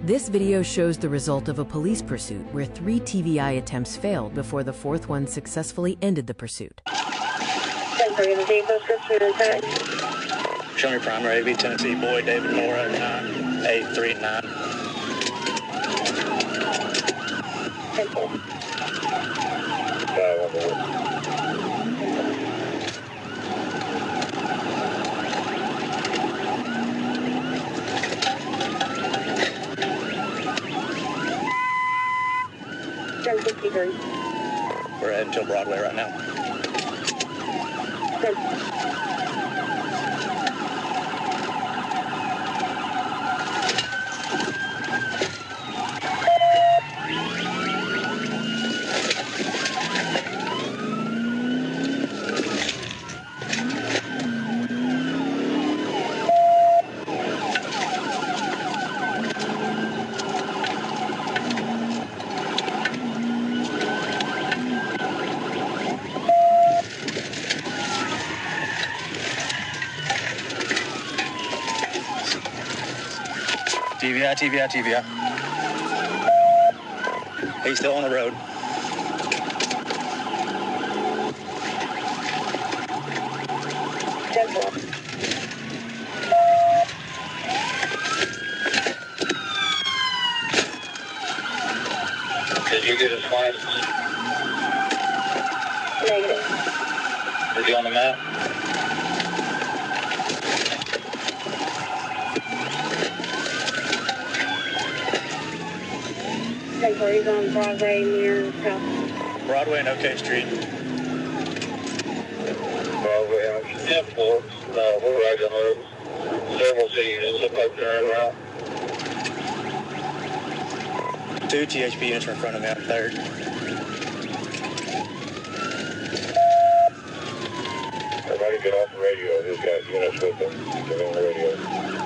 This video shows the result of a police pursuit where 3 TVI attempts failed before the 4th one successfully ended the pursuit. Show me primary AB Tennessee Boy David Laura 9839. We're heading to Broadway right now. TVI. He's still on the road. Did you get his license? Negative. Is he on the map? He's on Broadway near South. Broadway and OK Street. Broadway and Airport. We're right on the several cities. Look like turn around. 2 THP units are in front of me on 3rd. Everybody get off the radio. He's got units with him. Get on the radio.